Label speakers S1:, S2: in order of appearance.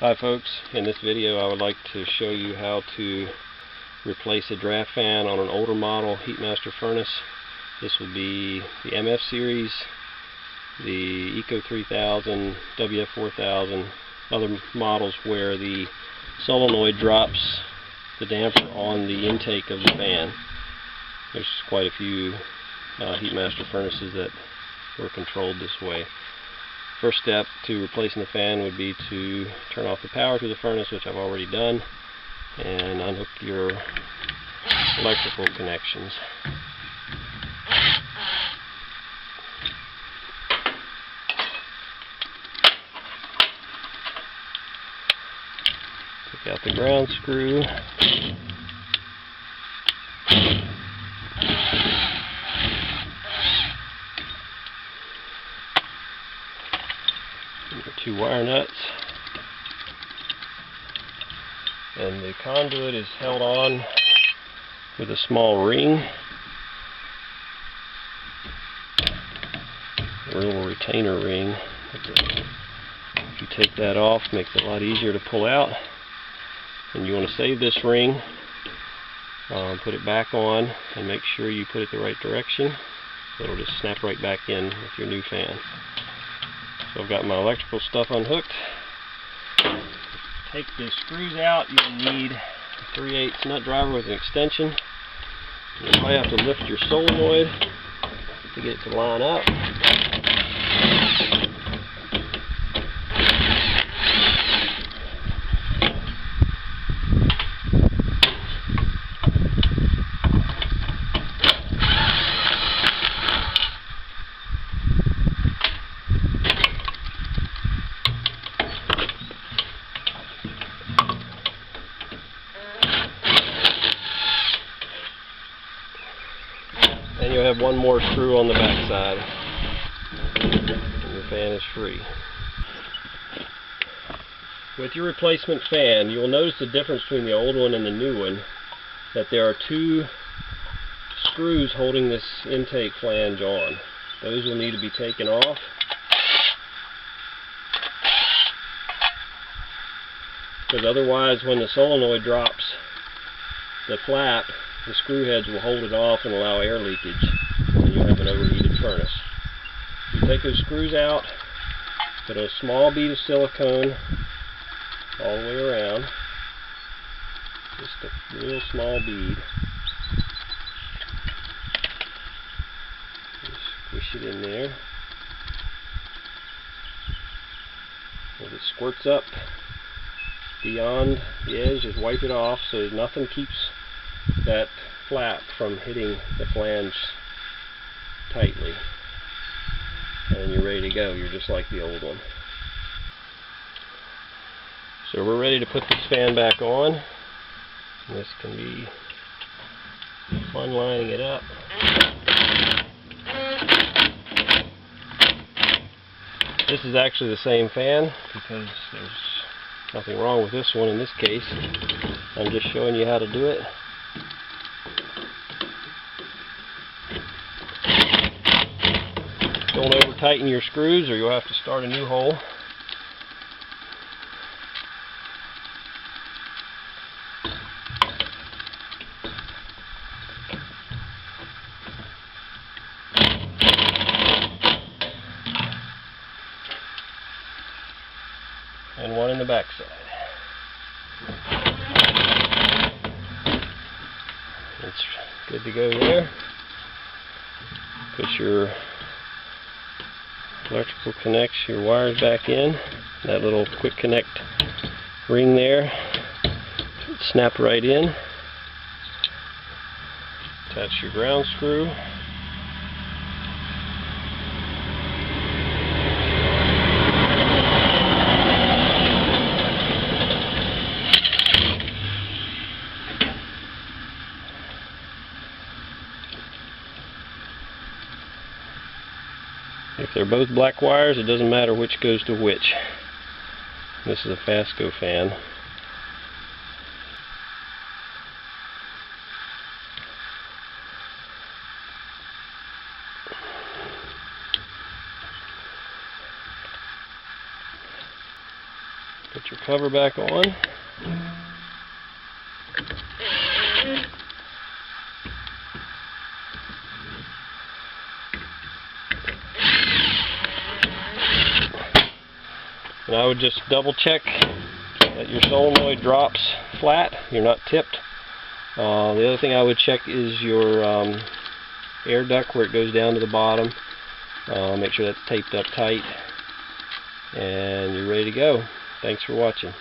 S1: Hi folks, in this video I would like to show you how to replace a draft fan on an older model HeatMaster furnace. This will be the MF series, the Eco 3000, WF 4000, other models where the solenoid drops the damper on the intake of the fan. There's quite a few HeatMaster furnaces that were controlled this way. First step to replacing the fan would be to turn off the power to the furnace, which I've already done, and unhook your electrical connections. Take out the ground screw. Your two wire nuts, and the conduit is held on with a small ring, a little retainer ring. If you take that off, it makes it a lot easier to pull out. And you want to save this ring, put it back on, and make sure you put it the right direction, so it'll just snap right back in with your new fan. So I've got my electrical stuff unhooked. Take the screws out. You'll need a 3/8 nut driver with an extension. You'll probably have to lift your solenoid to get it to line up. And you'll have one more screw on the back side, and your fan is free. With your replacement fan, you'll notice the difference between the old one and the new one, that there are two screws holding this intake flange on. Those will need to be taken off. Because otherwise, when the solenoid drops the flap, the screw heads will hold it off and allow air leakage, and you'll have an overheated furnace. You take those screws out, put a small bead of silicone all the way around, just a real small bead. Just squish it in there. If it squirts up beyond the edge, just wipe it off so that nothing keeps that flap from hitting the flange tightly, and you're ready to go. You're just like the old one. So we're ready to put this fan back on. And this can be fun lining it up. This is actually the same fan because there's nothing wrong with this one in this case. I'm just showing you how to do it. Don't over tighten your screws or you'll have to start a new hole. And one in the back side. It's good to go there. Put your electrical connects, your wires back in. That little quick connect ring there, snap right in. Attach your ground screw. If they're both black wires, it doesn't matter which goes to which. This is a Fasco fan. Put your cover back on. And I would just double check that your solenoid drops flat, you're not tipped. The other thing I would check is your air duct where it goes down to the bottom. Make sure that's taped up tight. And you're ready to go. Thanks for watching.